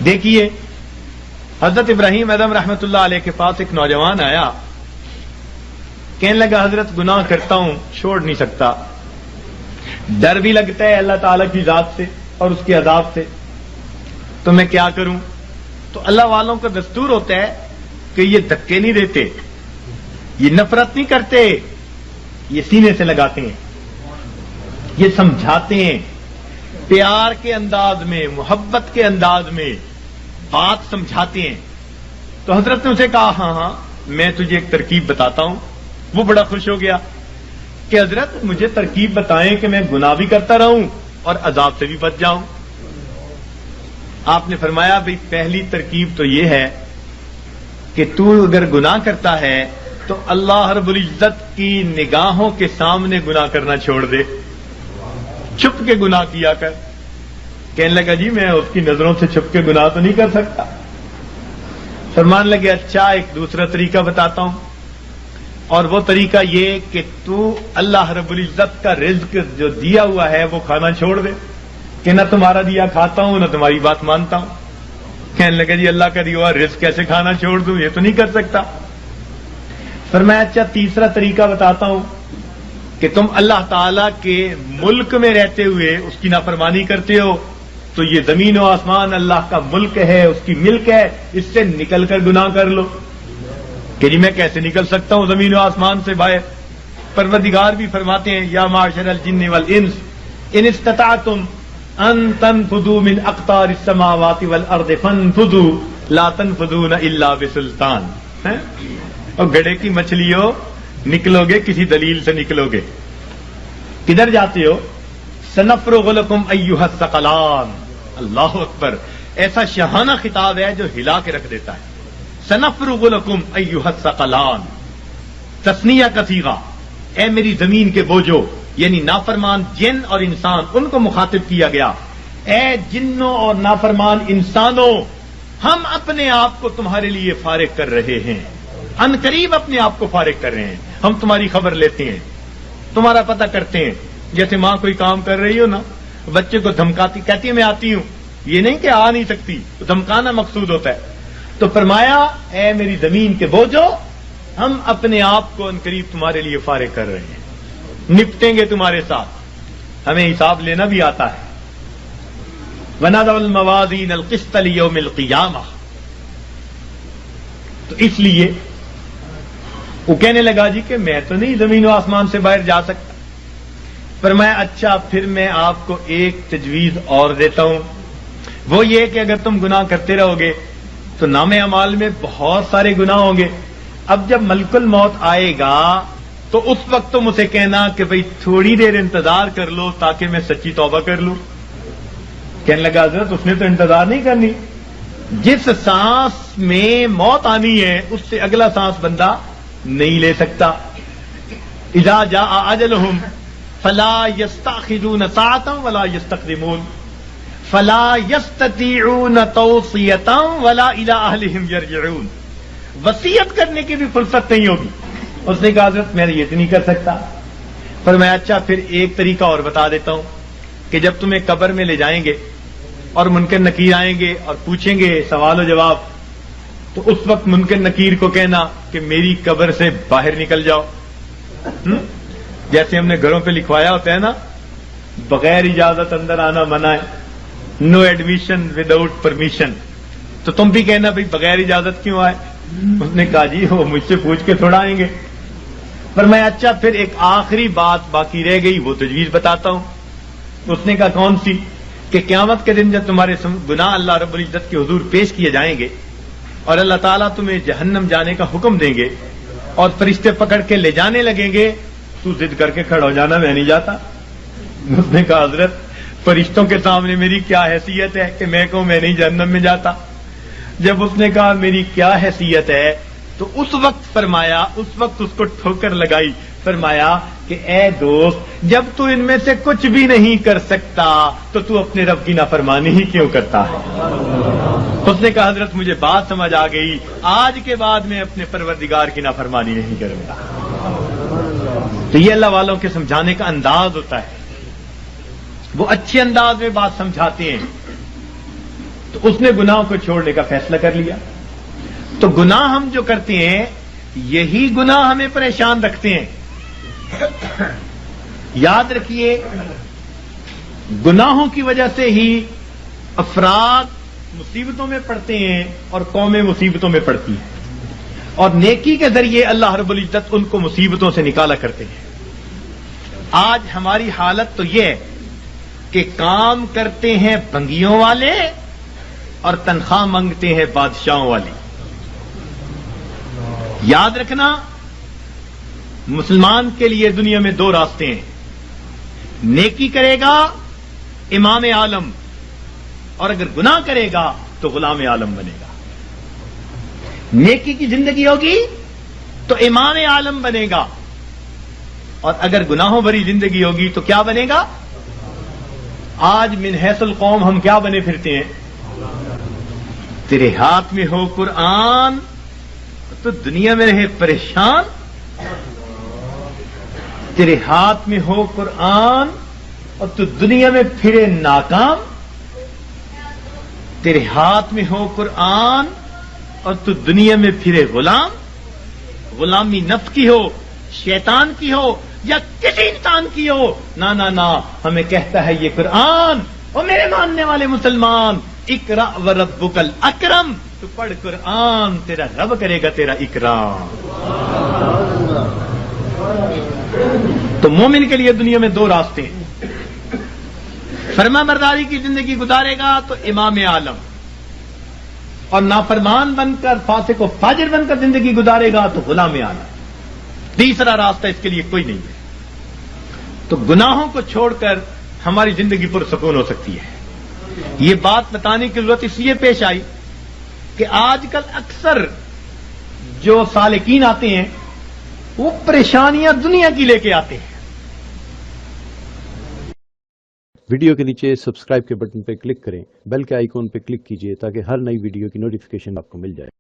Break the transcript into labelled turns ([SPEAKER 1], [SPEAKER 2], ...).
[SPEAKER 1] دیکھیے حضرت ابراہیم اعظم رحمت اللہ علیہ کے پاس ایک نوجوان آیا، کہنے لگا حضرت گناہ کرتا ہوں، چھوڑ نہیں سکتا، ڈر بھی لگتا ہے اللہ تعالیٰ کی ذات سے اور اس کے عذاب سے، تو میں کیا کروں؟ تو اللہ والوں کا دستور ہوتا ہے کہ یہ دھکے نہیں دیتے، یہ نفرت نہیں کرتے، یہ سینے سے لگاتے ہیں، یہ سمجھاتے ہیں، پیار کے انداز میں، محبت کے انداز میں بات سمجھاتے ہیں۔ تو حضرت نے اسے کہا ہاں ہاں میں تجھے ایک ترکیب بتاتا ہوں۔ وہ بڑا خوش ہو گیا کہ حضرت مجھے ترکیب بتائیں کہ میں گناہ بھی کرتا رہوں اور عذاب سے بھی بچ جاؤں۔ آپ نے فرمایا بھئی پہلی ترکیب تو یہ ہے کہ تو اگر گناہ کرتا ہے تو اللہ رب العزت کی نگاہوں کے سامنے گناہ کرنا چھوڑ دے، چھپ کے گناہ کیا کر۔ کہنے لگا جی میں اس کی نظروں سے چھپ کے گناہ تو نہیں کر سکتا۔ فرمان لگے اچھا ایک دوسرا طریقہ بتاتا ہوں، اور وہ طریقہ یہ کہ تو اللہ رب العزت کا رزق جو دیا ہوا ہے وہ کھانا چھوڑ دے، کہ نہ تمہارا دیا کھاتا ہوں نہ تمہاری بات مانتا ہوں۔ کہنے لگا جی اللہ کا دیا ہوا رزق کیسے کھانا چھوڑ دوں، یہ تو نہیں کر سکتا۔ فرمایا اچھا تیسرا طریقہ بتاتا ہوں کہ تم اللہ تعالی کے ملک میں رہتے ہوئے اس کی نافرمانی کرتے ہو، تو یہ زمین و آسمان اللہ کا ملک ہے، اس کی ملک ہے، اس سے نکل کر گناہ کر لو۔ کہ جی میں کیسے نکل سکتا ہوں زمین و آسمان سے باہر؟ پروردگار بھی فرماتے ہیں یا معاشر الجن والانس ان استطعتم ان تنفذوا من اقطار السماوات والارض فانفذوا لا تنفذون الا بسلطان۔ اور گڑھے کی مچھلی ہو، نکلو گے کسی دلیل سے نکلو گے۔ کدھر جاتے ہو؟ سنفرغ لکم ایھا الثقلان۔ اللہ اکبر، ایسا شاہانہ خطاب ہے جو ہلا کے رکھ دیتا ہے۔ سنفرغ لکم ایھا الثقلان، تثنیہ کا صیغہ، اے میری زمین کے بوجھو، یعنی نافرمان جن اور انسان، ان کو مخاطب کیا گیا۔ اے جنوں اور نافرمان انسانوں، ہم اپنے آپ کو تمہارے لیے فارغ کر رہے ہیں، ان قریب اپنے آپ کو فارغ کر رہے ہیں، ہم تمہاری خبر لیتے ہیں، تمہارا پتہ کرتے ہیں۔ جیسے ماں کوئی کام کر رہی ہو نا، بچے کو دھمکاتی، کہتی ہے میں آتی ہوں، یہ نہیں کہ آ نہیں سکتی، تو دھمکانا مقصود ہوتا ہے۔ تو فرمایا اے میری زمین کے بوجھو، ہم اپنے آپ کو ان قریب تمہارے لیے فارغ کر رہے ہیں، نپٹیں گے تمہارے ساتھ، ہمیں حساب لینا بھی آتا ہے۔ وَنَضَعُ الْمَوَازِينَ الْقِسْطَ لِيَوْمِ الْقِيَامَةِ۔ تو اس لیے وہ کہنے لگا جی کہ میں تو نہیں زمین و آسمان سے باہر جا سکتا۔ فرمایا اچھا پھر میں آپ کو ایک تجویز اور دیتا ہوں، وہ یہ کہ اگر تم گناہ کرتے رہو گے تو نام اعمال میں بہت سارے گناہ ہوں گے۔ اب جب ملک الموت آئے گا تو اس وقت تم اسے کہنا کہ بھئی تھوڑی دیر انتظار کر لو تاکہ میں سچی توبہ کر لوں۔ کہنے لگا حضرت اس نے تو انتظار نہیں کرنی، جس سانس میں موت آنی ہے اس سے اگلا سانس بندہ نہیں لے سکتا۔ اذا جاء اجلهم فلا يستأخرون ساعة ولا يستقدمون فلا يستطيعون توصية ولا إلى أهلهم يرجعون۔ وصیت کرنے کی بھی فرصت نہیں ہوگی۔ اس نے کہا حضرت میں یہ نہیں کر سکتا۔ فرمایا اچھا پھر ایک طریقہ اور بتا دیتا ہوں کہ جب تمہیں قبر میں لے جائیں گے اور منکر نکیر آئیں گے اور پوچھیں گے سوال و جواب، تو اس وقت منکر نکیر کو کہنا کہ میری قبر سے باہر نکل جاؤ۔ جیسے ہم نے گھروں پہ لکھوایا ہوتا ہے نا، بغیر اجازت اندر آنا منع ہے، نو ایڈمیشن وداؤٹ پرمیشن، تو تم بھی کہنا بھائی بغیر اجازت کیوں آئے؟ اس نے کہا جی وہ مجھ سے پوچھ کے تھوڑا آئیں گے۔ پر میں اچھا پھر ایک آخری بات باقی رہ گئی، وہ تجویز بتاتا ہوں۔ اس نے کہا کون سی؟ کہ قیامت کے دن جب تمہارے گناہ اللہ رب العزت کے حضور پیش کیے جائیں گے اور اللہ تعالیٰ تمہیں جہنم جانے کا حکم دیں گے اور فرشتے پکڑ کے لے جانے لگیں گے، تو ضد کر کے کھڑا ہو جانا میں نہیں جاتا۔ اس نے کہا حضرت فرشتوں کے سامنے میری کیا حیثیت ہے کہ میں کہوں میں نہیں جہنم میں جاتا؟ جب اس نے کہا میری کیا حیثیت ہے تو اس وقت فرمایا، اس وقت اس کو ٹھوکر لگائی، فرمایا کہ اے دوست جب تو ان میں سے کچھ بھی نہیں کر سکتا تو اپنے رب کی نافرمانی ہی کیوں کرتا ہے؟ اس نے کہا حضرت مجھے بات سمجھ آ گئی، آج کے بعد میں اپنے پروردگار کی نافرمانی نہیں کروں گا۔ تو یہ اللہ والوں کے سمجھانے کا انداز ہوتا ہے، وہ اچھے انداز میں بات سمجھاتے ہیں۔ تو اس نے گناہوں کو چھوڑنے کا فیصلہ کر لیا. تو گناہ ہم جو کرتے ہیں یہی گناہ ہمیں پریشان رکھتے ہیں. یاد رکھیے گناہوں کی وجہ سے ہی افراد مصیبتوں میں پڑتے ہیں اور قومیں مصیبتوں میں پڑتی ہیں, اور نیکی کے ذریعے اللہ رب العزت ان کو مصیبتوں سے نکالا کرتے ہیں. آج ہماری حالت تو یہ ہے کہ کام کرتے ہیں بنگیوں والے اور تنخواہ مانگتے ہیں بادشاہوں والے. یاد رکھنا مسلمان کے لیے دنیا میں دو راستے ہیں. نیکی کرے گا امام عالم, اور اگر گناہ کرے گا تو غلام عالم بنے گا. نیکی کی زندگی ہوگی تو امام عالم بنے گا, اور اگر گناہوں بھری زندگی ہوگی تو کیا بنے گا؟ آج من حیث القوم ہم کیا بنے پھرتے ہیں؟ تیرے ہاتھ میں ہو قرآن تو دنیا میں رہے پریشان, تیرے ہاتھ میں ہو قرآن اور تو دنیا میں پھرے ناکام, تیرے ہاتھ میں ہو قرآن اور تو دنیا میں پھرے غلام. غلامی نفس کی ہو, شیطان کی ہو, یا کسی انسان کی ہو, نہ ہمیں کہتا ہے یہ قرآن, اور میرے ماننے والے مسلمان, اقرا وربک الاکرم, تو پڑھ قرآن تیرا رب کرے گا تیرا اکرام. تو مومن کے لیے دنیا میں دو راستے ہیں. فرما برداری کی زندگی گزارے گا تو امام عالم, اور نافرمان بن کر فاسق و فاجر بن کر زندگی گزارے گا تو غلام عالم. تیسرا راستہ اس کے لیے کوئی نہیں ہے. تو گناہوں کو چھوڑ کر ہماری زندگی پرسکون ہو سکتی ہے. یہ بات بتانے کی ضرورت اس لیے پیش آئی کہ آج کل اکثر جو سالکین آتے ہیں وہ پریشانیاں دنیا کی لے کے آتے ہیں.
[SPEAKER 2] ویڈیو کے نیچے سبسکرائب کے بٹن پہ کلک کریں, بیل کے آئیکن پہ کلک کیجئے تاکہ ہر نئی ویڈیو کی نوٹیفیکیشن آپ کو مل جائے.